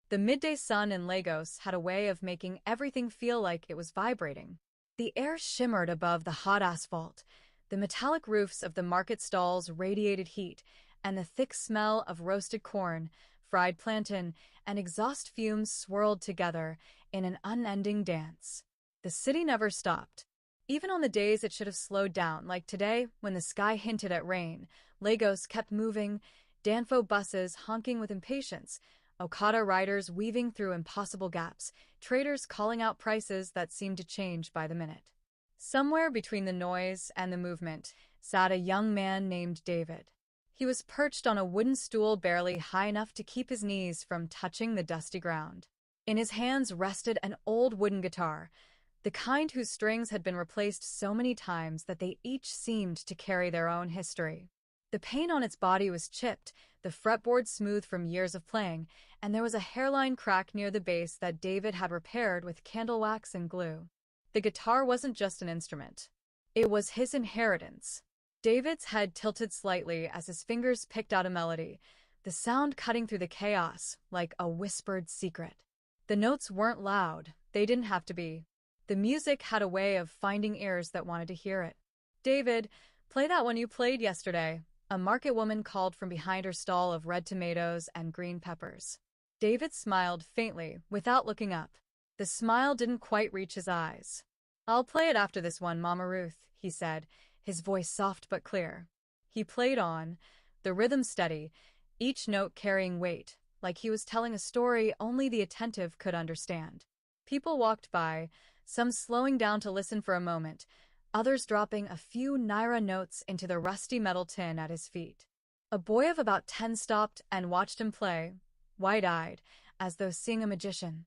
The midday sun in Lagos had a way of making everything feel like it was vibrating. The air shimmered above the hot asphalt, the metallic roofs of the market stalls radiated heat, and the thick smell of roasted corn, fried plantain, and exhaust fumes swirled together in an unending dance. The city never stopped. Even on the days it should have slowed down, like today when the sky hinted at rain, Lagos kept moving, Danfo buses honking with impatience, Okada riders weaving through impossible gaps, traders calling out prices that seemed to change by the minute. Somewhere between the noise and the movement sat a young man named David. He was perched on a wooden stool barely high enough to keep his knees from touching the dusty ground. In his hands rested an old wooden guitar, the kind whose strings had been replaced so many times that they each seemed to carry their own history. The paint on its body was chipped, the fretboard smooth from years of playing, and there was a hairline crack near the base that David had repaired with candle wax and glue. The guitar wasn't just an instrument. It was his inheritance. David's head tilted slightly as his fingers picked out a melody, the sound cutting through the chaos like a whispered secret. The notes weren't loud, they didn't have to be. The music had a way of finding ears that wanted to hear it. "David, play that one you played yesterday," a market woman called from behind her stall of red tomatoes and green peppers. David smiled faintly, without looking up. The smile didn't quite reach his eyes. "I'll play it after this one, Mama Ruth," he said, his voice soft but clear. He played on, the rhythm steady, each note carrying weight, like he was telling a story only the attentive could understand. People walked by, some slowing down to listen for a moment, others dropping a few naira notes into the rusty metal tin at his feet. A boy of about 10 stopped and watched him play, wide-eyed, as though seeing a magician.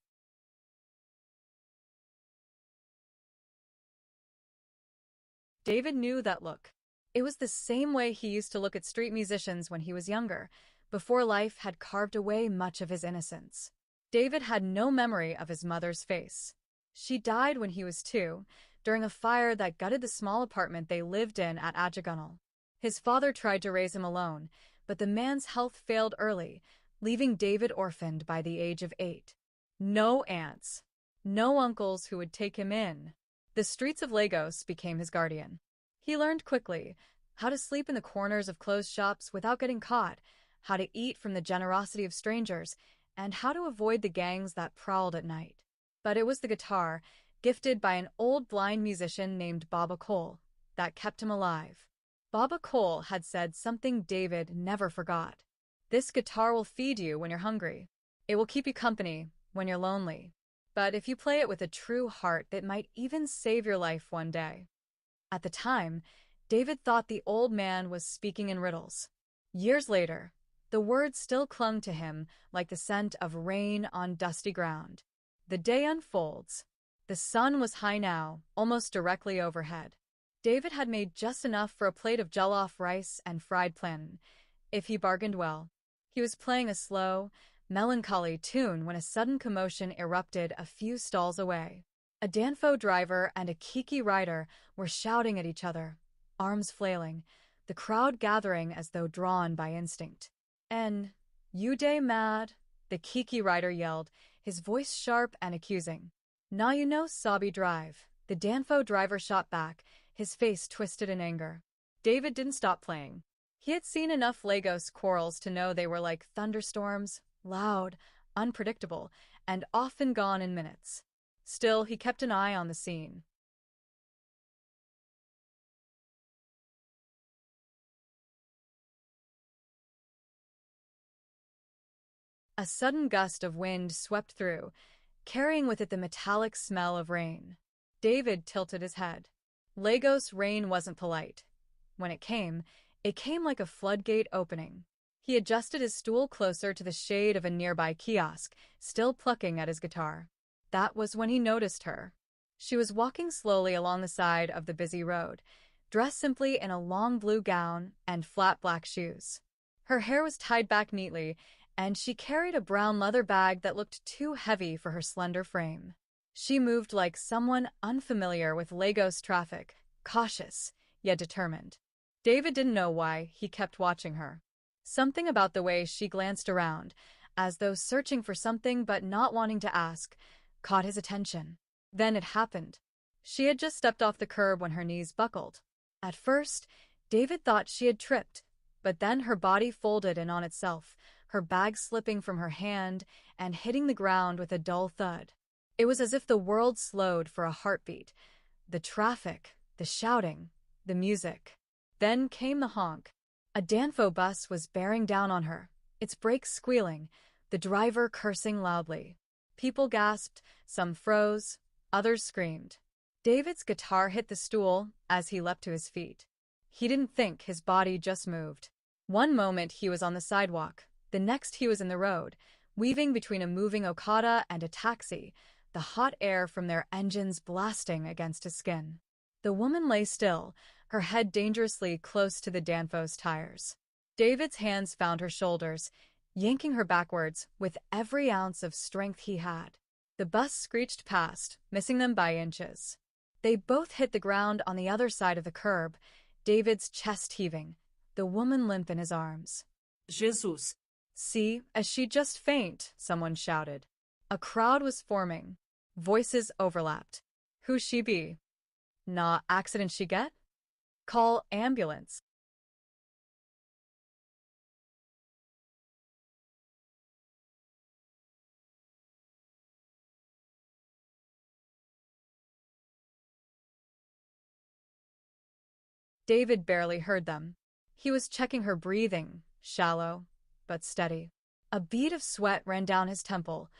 David knew that look. It was the same way he used to look at street musicians when he was younger, before life had carved away much of his innocence. David had no memory of his mother's face. She died when he was 2, during a fire that gutted the small apartment they lived in at Ajagunal. His father tried to raise him alone, but the man's health failed early, leaving David orphaned by the age of 8. No aunts, no uncles who would take him in. The streets of Lagos became his guardian. He learned quickly how to sleep in the corners of closed shops without getting caught, how to eat from the generosity of strangers, and how to avoid the gangs that prowled at night. But it was the guitar, gifted by an old blind musician named Baba Cole, that kept him alive. Baba Cole had said something David never forgot. "This guitar will feed you when you're hungry. It will keep you company when you're lonely. But if you play it with a true heart, it might even save your life one day." At the time, David thought the old man was speaking in riddles. Years later, the words still clung to him like the scent of rain on dusty ground. The day unfolds. The sun was high now, almost directly overhead. David had made just enough for a plate of jollof rice and fried plantain, if he bargained well. He was playing a slow, melancholy tune when a sudden commotion erupted a few stalls away. A Danfo driver and a Kiki rider were shouting at each other, arms flailing, the crowd gathering as though drawn by instinct. "En, you dey mad?" the Kiki rider yelled, his voice sharp and accusing. "Nah, you know Sabi drive," the Danfo driver shot back, his face twisted in anger. David didn't stop playing. He had seen enough Lagos quarrels to know they were like thunderstorms, loud, unpredictable, and often gone in minutes. Still, he kept an eye on the scene. A sudden gust of wind swept through, carrying with it the metallic smell of rain. David tilted his head. Lagos rain wasn't polite. When it came like a floodgate opening. He adjusted his stool closer to the shade of a nearby kiosk, still plucking at his guitar. That was when he noticed her. She was walking slowly along the side of the busy road, dressed simply in a long blue gown and flat black shoes. Her hair was tied back neatly, and she carried a brown leather bag that looked too heavy for her slender frame. She moved like someone unfamiliar with Lagos traffic, cautious, yet determined. David didn't know why he kept watching her. Something about the way she glanced around, as though searching for something but not wanting to ask, caught his attention. Then it happened. She had just stepped off the curb when her knees buckled. At first, David thought she had tripped, but then her body folded in on itself, her bag slipping from her hand and hitting the ground with a dull thud. It was as if the world slowed for a heartbeat. The traffic, the shouting, the music. Then came the honk. A Danfo bus was bearing down on her, its brakes squealing, the driver cursing loudly. People gasped, some froze, others screamed. David's guitar hit the stool as he leapt to his feet. He didn't think, his body just moved. One moment he was on the sidewalk, the next he was in the road, weaving between a moving Okada and a taxi, the hot air from their engines blasting against his skin. The woman lay still, her head dangerously close to the Danfo's tires. David's hands found her shoulders, yanking her backwards with every ounce of strength he had. The bus screeched past, missing them by inches. They both hit the ground on the other side of the curb, David's chest heaving, the woman limp in his arms. Jesus! See, as she just faint, someone shouted. A crowd was forming. Voices overlapped. Who she be? Nah, accident she get? Call ambulance. David barely heard them. He was checking her breathing, shallow, but steady. A bead of sweat ran down his temple,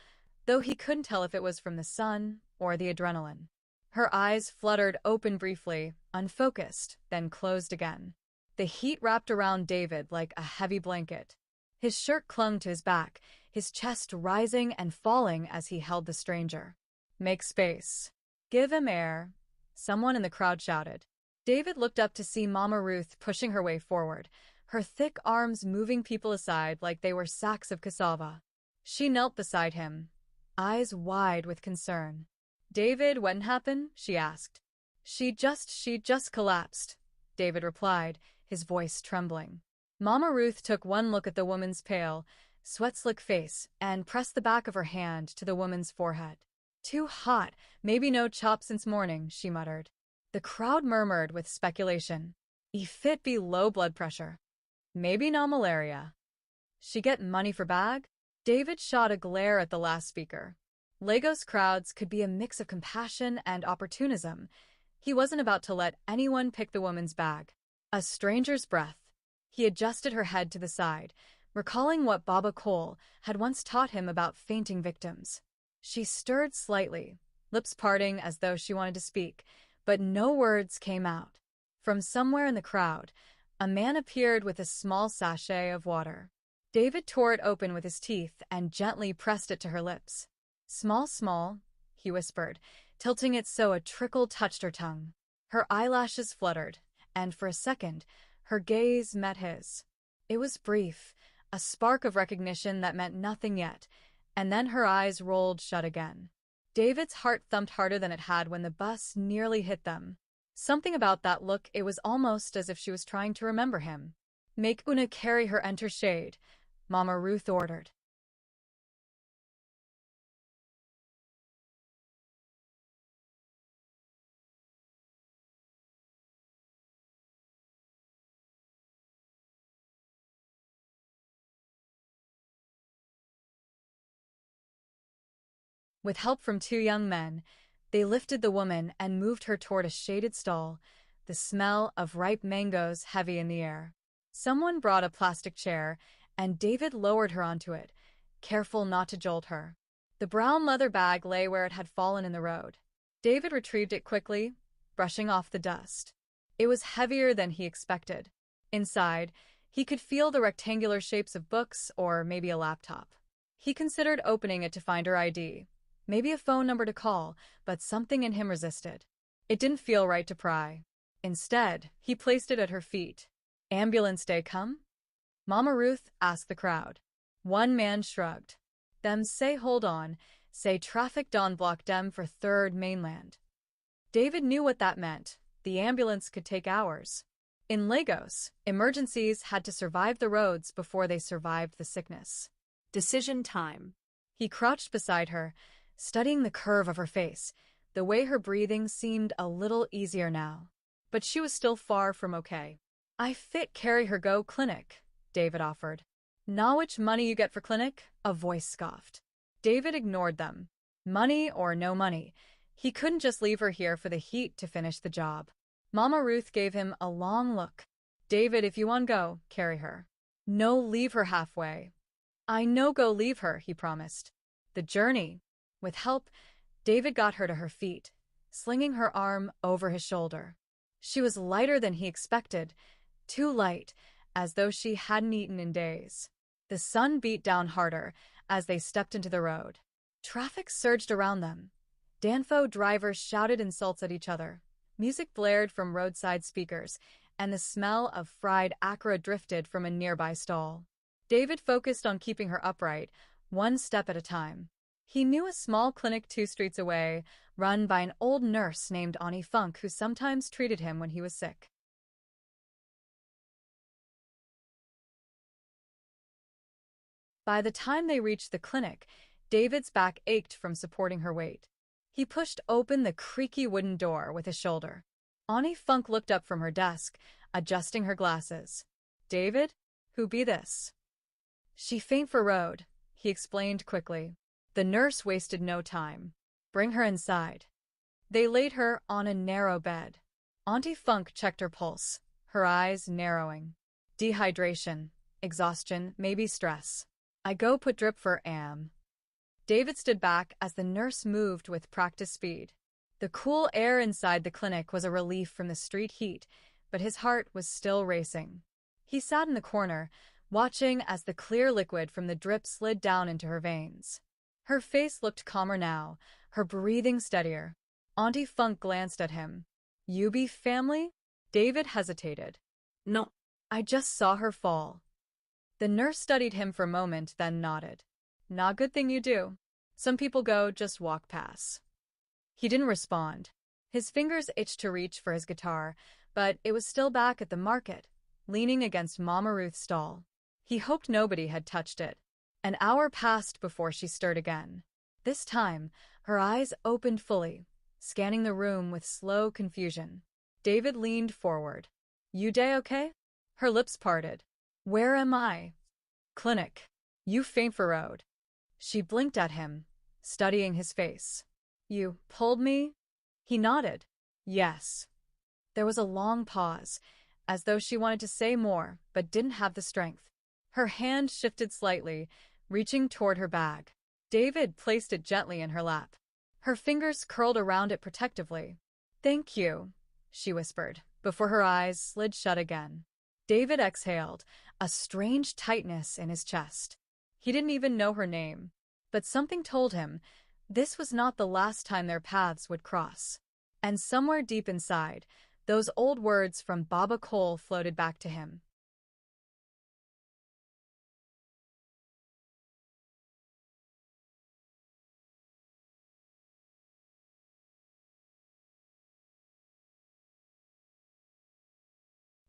though he couldn't tell if it was from the sun or the adrenaline. Her eyes fluttered open briefly, unfocused, then closed again. The heat wrapped around David like a heavy blanket. His shirt clung to his back, his chest rising and falling as he held the stranger. Make space. Give him air, someone in the crowd shouted. David looked up to see Mama Ruth pushing her way forward, her thick arms moving people aside like they were sacks of cassava. She knelt beside him, eyes wide with concern. David, what happened? She asked. She just collapsed, David replied, his voice trembling. Mama Ruth took one look at the woman's pale, sweat-slick face and pressed the back of her hand to the woman's forehead. Too hot, maybe no chop since morning, she muttered. The crowd murmured with speculation. If it be low blood pressure. Maybe no malaria. She get money for bag? David shot a glare at the last speaker. Lagos crowds could be a mix of compassion and opportunism. He wasn't about to let anyone pick the woman's bag. A stranger's breath. He adjusted her head to the side, recalling what Baba Cole had once taught him about fainting victims. She stirred slightly, lips parting as though she wanted to speak, but no words came out. From somewhere in the crowd, a man appeared with a small sachet of water. David tore it open with his teeth and gently pressed it to her lips. Small, he whispered, tilting it so a trickle touched her tongue. Her eyelashes fluttered, and for a second, her gaze met his. It was brief, a spark of recognition that meant nothing yet, and then her eyes rolled shut again. David's heart thumped harder than it had when the bus nearly hit them. Something about that look, it was almost as if she was trying to remember him. Make Una carry her enter shade, Mama Ruth ordered. With help from two young men, they lifted the woman and moved her toward a shaded stall, the smell of ripe mangoes heavy in the air. Someone brought a plastic chair, and David lowered her onto it, careful not to jolt her. The brown leather bag lay where it had fallen in the road. David retrieved it quickly, brushing off the dust. It was heavier than he expected. Inside, he could feel the rectangular shapes of books or maybe a laptop. He considered opening it to find her ID. Maybe a phone number to call, but something in him resisted. It didn't feel right to pry. Instead, he placed it at her feet. Ambulance day come? Mama Ruth asked the crowd. One man shrugged. Them say hold on, say traffic don block dem for 3rd Mainland. David knew what that meant. The ambulance could take hours. In Lagos, emergencies had to survive the roads before they survived the sickness. Decision time. He crouched beside her, studying the curve of her face. The way her breathing seemed a little easier now. But she was still far from okay. I fit carry her go clinic, David offered. Know which money you get for clinic? A voice scoffed. David ignored them. Money or no money, he couldn't just leave her here for the heat to finish the job. Mama Ruth gave him a long look. David, if you want go, carry her. No, leave her halfway. I no go leave her, he promised. The journey. With help, David got her to her feet, slinging her arm over his shoulder. She was lighter than he expected, too light, as though she hadn't eaten in days. The sun beat down harder as they stepped into the road. Traffic surged around them. Danfo drivers shouted insults at each other. Music blared from roadside speakers, and the smell of fried akra drifted from a nearby stall. David focused on keeping her upright, one step at a time. He knew a small clinic 2 streets away, run by an old nurse named Ani Funk, who sometimes treated him when he was sick. By the time they reached the clinic, David's back ached from supporting her weight. He pushed open the creaky wooden door with his shoulder. Ani Funk looked up from her desk, adjusting her glasses. David? Who be this? She faint for road, he explained quickly. The nurse wasted no time. Bring her inside. They laid her on a narrow bed. Auntie Funk checked her pulse, her eyes narrowing. Dehydration, exhaustion, maybe stress. I go put drip for Am. David stood back as the nurse moved with practiced speed. The cool air inside the clinic was a relief from the street heat, but his heart was still racing. He sat in the corner, watching as the clear liquid from the drip slid down into her veins. Her face looked calmer now, her breathing steadier. Auntie Funk glanced at him. You be family? David hesitated. No. I just saw her fall. The nurse studied him for a moment, then nodded. Not good thing you do. Some people go just walk past. He didn't respond. His fingers itched to reach for his guitar, but it was still back at the market, leaning against Mama Ruth's stall. He hoped nobody had touched it. An hour passed before she stirred again. This time, her eyes opened fully, scanning the room with slow confusion. David leaned forward. You day okay? Her lips parted. Where am I? Clinic. You faint for road. She blinked at him, studying his face. You pulled me? He nodded. Yes. There was a long pause, as though she wanted to say more, but didn't have the strength. Her hand shifted slightly, reaching toward her bag. David placed it gently in her lap. Her fingers curled around it protectively. Thank you, she whispered, before her eyes slid shut again. David exhaled, a strange tightness in his chest. He didn't even know her name, but something told him this was not the last time their paths would cross. And somewhere deep inside, those old words from Baba Cole floated back to him.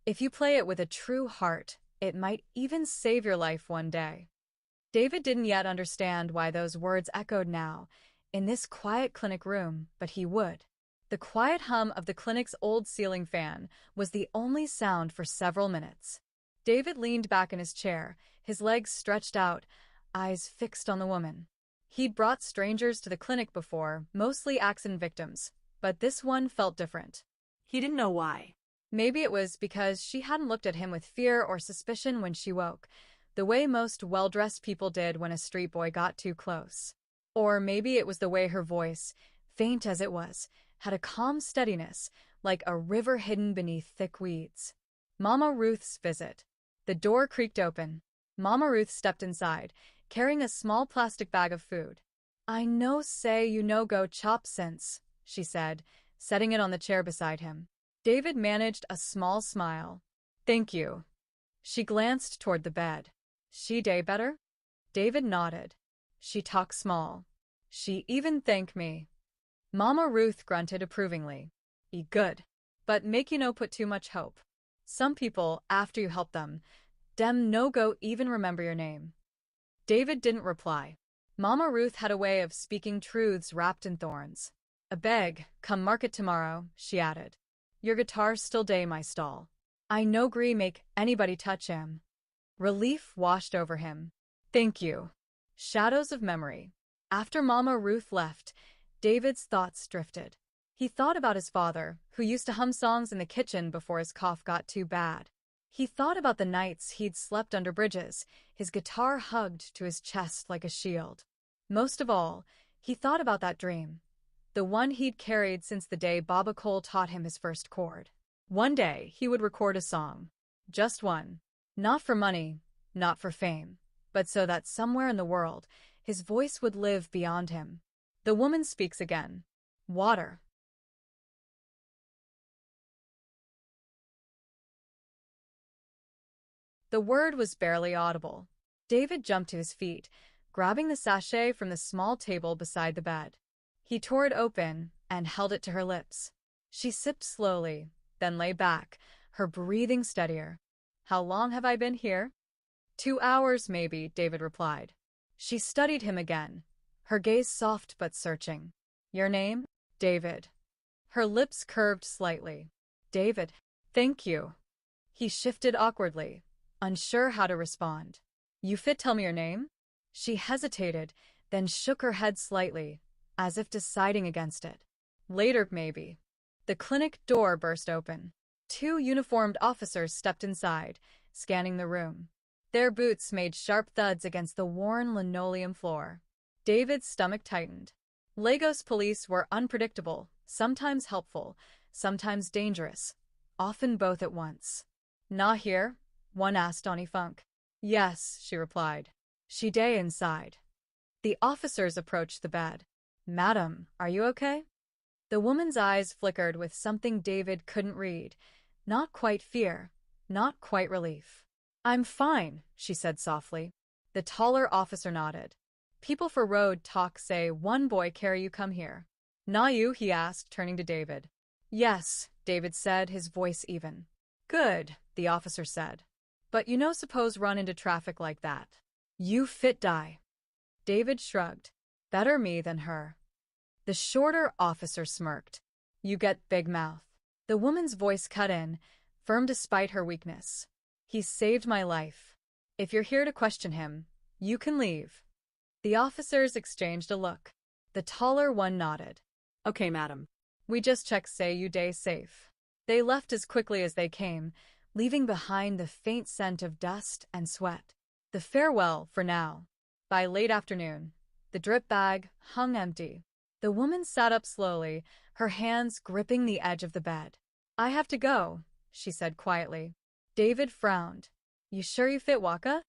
If you play it with a true heart, it might even save your life one day. David didn't yet understand why those words echoed now, in this quiet clinic room, but he would. The quiet hum of the clinic's old ceiling fan was the only sound for several minutes. David leaned back in his chair, his legs stretched out, eyes fixed on the woman. He'd brought strangers to the clinic before, mostly accident victims, but this one felt different. He didn't know why. Maybe it was because she hadn't looked at him with fear or suspicion when she woke, the way most well-dressed people did when a street boy got too close. Or maybe it was the way her voice, faint as it was, had a calm steadiness, like a river hidden beneath thick weeds. Mama Ruth's visit. The door creaked open. Mama Ruth stepped inside, carrying a small plastic bag of food. I no say you no go chop since, she said, setting it on the chair beside him. David managed a small smile. Thank you. She glanced toward the bed. She day better? David nodded. She talk small. She even thank me. Mama Ruth grunted approvingly. E good. But make you no put too much hope. Some people, after you help them, dem no go even remember your name. David didn't reply. Mama Ruth had a way of speaking truths wrapped in thorns. "A beg, come market tomorrow," she added. "Your guitar's still day my stall. I no gree make anybody touch him." Relief washed over him. "Thank you." Shadows of memory. After Mama Ruth left, David's thoughts drifted. He thought about his father, who used to hum songs in the kitchen before his cough got too bad. He thought about the nights he'd slept under bridges, his guitar hugged to his chest like a shield. Most of all, he thought about that dream, the one he'd carried since the day Baba Cole taught him his first chord. One day, he would record a song. Just one. Not for money, not for fame, but so that somewhere in the world, his voice would live beyond him. The woman speaks again. "Water." The word was barely audible. David jumped to his feet, grabbing the sachet from the small table beside the bed. He tore it open and held it to her lips. She sipped slowly, then lay back, her breathing steadier. "How long have I been here?" "2 hours, maybe," David replied. She studied him again, her gaze soft but searching. "Your name?" "David." Her lips curved slightly. "David. Thank you." He shifted awkwardly, unsure how to respond. "You fit tell me your name?" She hesitated, then shook her head slightly, as if deciding against it. "Later, maybe." The clinic door burst open. 2 uniformed officers stepped inside, scanning the room. Their boots made sharp thuds against the worn linoleum floor. David's stomach tightened. Lagos police were unpredictable, sometimes helpful, sometimes dangerous, often both at once. "Not here?" one asked Donnie Funk. "Yes," she replied. "She day inside." The officers approached the bed. "Madam, are you okay?" The woman's eyes flickered with something David couldn't read. Not quite fear, not quite relief. "I'm fine," she said softly. The taller officer nodded. "People for road talk say one boy carry you come here." "Na you?" he asked, turning to David. "Yes," David said, his voice even. "Good," the officer said. "But you no suppose run into traffic like that. You fit die." David shrugged. "Better me than her." The shorter officer smirked. "You get big mouth." The woman's voice cut in, firm despite her weakness. "He saved my life. If you're here to question him, you can leave." The officers exchanged a look. The taller one nodded. Okay, madam. "We just check say you day safe." They left as quickly as they came, leaving behind the faint scent of dust and sweat. The farewell for now. By late afternoon, the drip bag hung empty. The woman sat up slowly, her hands gripping the edge of the bed. "I have to go," she said quietly. David frowned. "You sure you fit Waka?"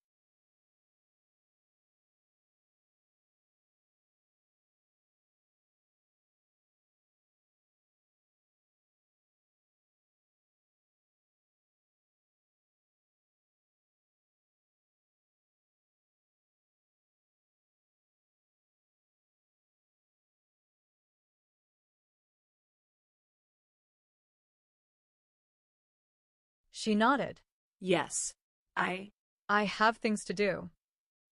She nodded. Yes. I "I have things to do."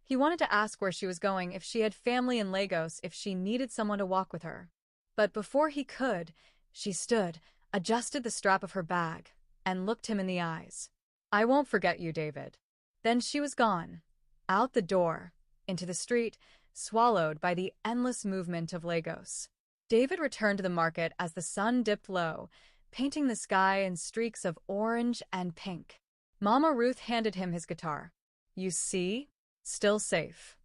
He wanted to ask where she was going, if she had family in Lagos, if she needed someone to walk with her. But before he could, she stood, adjusted the strap of her bag, and looked him in the eyes. "I won't forget you, David." Then she was gone, out the door, into the street, swallowed by the endless movement of Lagos. David returned to the market as the sun dipped low, painting the sky in streaks of orange and pink. Mama Ruth handed him his guitar. "You see? Still safe."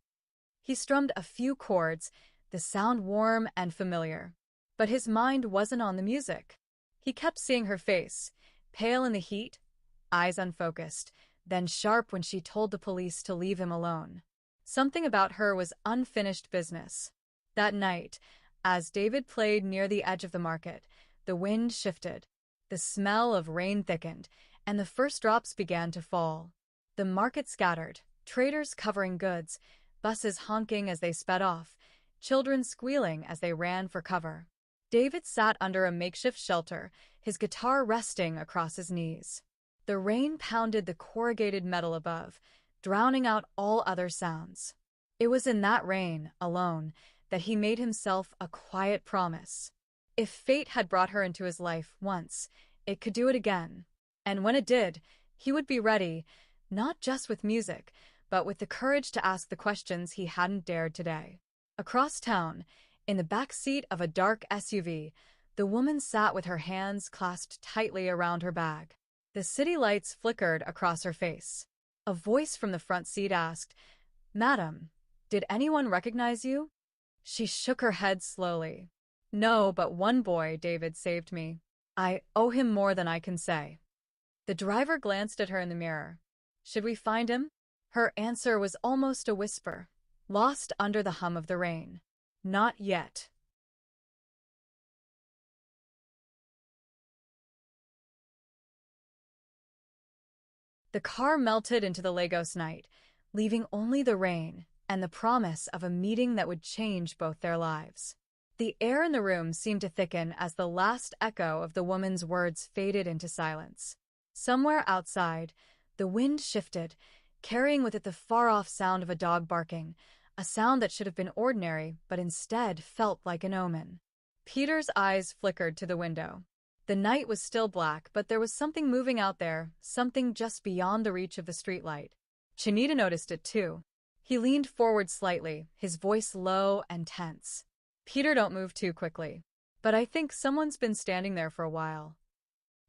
He strummed a few chords, the sound warm and familiar. But his mind wasn't on the music. He kept seeing her face, pale in the heat, eyes unfocused, then sharp when she told the police to leave him alone. Something about her was unfinished business. That night, as David played near the edge of the market, the wind shifted. The smell of rain thickened, and the first drops began to fall. The market scattered, traders covering goods, buses honking as they sped off, children squealing as they ran for cover. David sat under a makeshift shelter, his guitar resting across his knees. The rain pounded the corrugated metal above, drowning out all other sounds. It was in that rain, alone, that he made himself a quiet promise. If fate had brought her into his life once, it could do it again. And when it did, he would be ready, not just with music, but with the courage to ask the questions he hadn't dared today. Across town, in the back seat of a dark SUV, the woman sat with her hands clasped tightly around her bag. The city lights flickered across her face. A voice from the front seat asked, "Madam, did anyone recognize you?" She shook her head slowly. "No, but one boy, David, saved me. I owe him more than I can say." The driver glanced at her in the mirror. "Should we find him?" Her answer was almost a whisper, lost under the hum of the rain. "Not yet." The car melted into the Lagos night, leaving only the rain and the promise of a meeting that would change both their lives. The air in the room seemed to thicken as the last echo of the woman's words faded into silence. Somewhere outside, the wind shifted, carrying with it the far-off sound of a dog barking, a sound that should have been ordinary but instead felt like an omen. Peter's eyes flickered to the window. The night was still black, but there was something moving out there, something just beyond the reach of the streetlight. Chinita noticed it too. He leaned forward slightly, his voice low and tense. "Peter, don't move too quickly. But I think someone's been standing there for a while."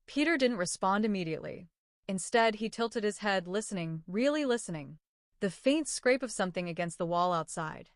Peter didn't respond immediately. Instead, he tilted his head, listening, really listening. The faint scrape of something against the wall outside.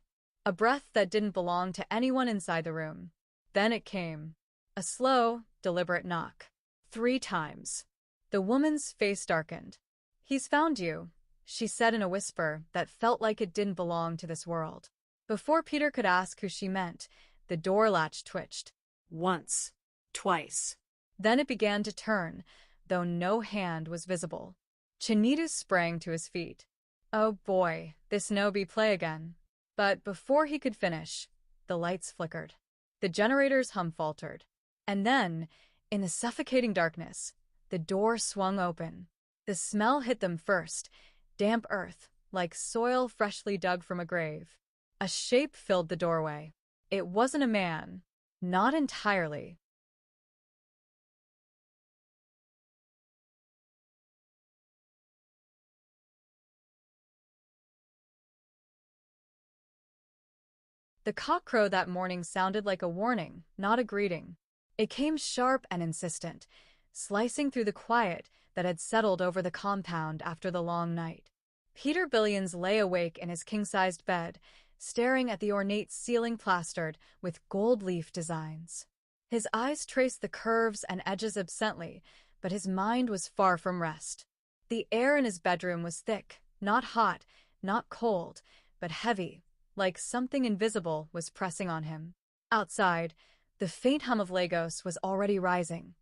A breath that didn't belong to anyone inside the room. Then it came. A slow, deliberate knock. 3 times. The woman's face darkened. "He's found you," she said in a whisper that felt like it didn't belong to this world. Before Peter could ask who she meant, the door latch twitched. Once. Twice. Then it began to turn, though no hand was visible. Chinita sprang to his feet. "Oh boy, this no be play again." But before he could finish, the lights flickered. The generator's hum faltered. And then, in the suffocating darkness, the door swung open. The smell hit them first, damp earth, like soil freshly dug from a grave. A shape filled the doorway. It wasn't a man. Not entirely. The cockcrow that morning sounded like a warning, not a greeting. It came sharp and insistent, slicing through the quiet that had settled over the compound after the long night. Peter Billions lay awake in his king-sized bed, staring at the ornate ceiling plastered with gold leaf designs. His eyes traced the curves and edges absently, but his mind was far from rest. The air in his bedroom was thick, not hot, not cold, but heavy, like something invisible was pressing on him. Outside, the faint hum of Lagos was already rising.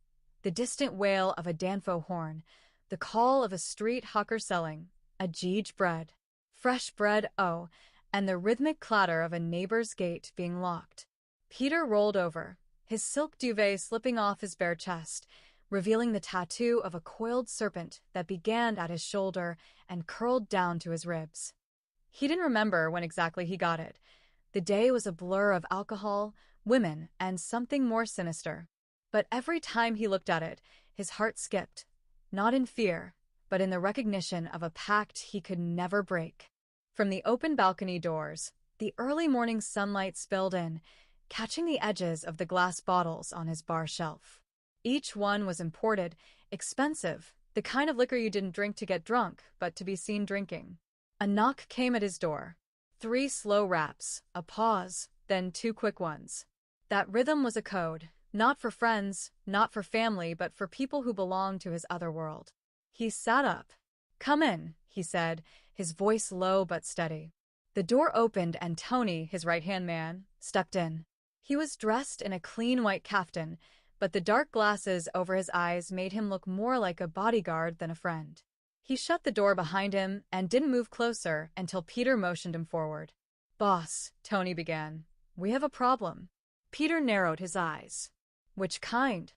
The distant wail of a danfo horn, the call of a street hawker selling a jeej bread, fresh bread, oh, and the rhythmic clatter of a neighbor's gate being locked. Peter rolled over, his silk duvet slipping off his bare chest, revealing the tattoo of a coiled serpent that began at his shoulder and curled down to his ribs. He didn't remember when exactly he got it. The day was a blur of alcohol, women, and something more sinister. But every time he looked at it, his heart skipped, not in fear, but in the recognition of a pact he could never break. From the open balcony doors, the early morning sunlight spilled in, catching the edges of the glass bottles on his bar shelf. Each one was imported, expensive, the kind of liquor you didn't drink to get drunk, but to be seen drinking. A knock came at his door. 3 slow raps, a pause, then 2 quick ones. That rhythm was a code, not for friends, not for family, but for people who belonged to his other world. He sat up. "Come in," he said, his voice low but steady. The door opened and Tony, his right-hand man, stepped in. He was dressed in a clean white kaftan, but the dark glasses over his eyes made him look more like a bodyguard than a friend. He shut the door behind him and didn't move closer until Peter motioned him forward. "Boss," Tony began, "we have a problem." Peter narrowed his eyes. "Which kind?"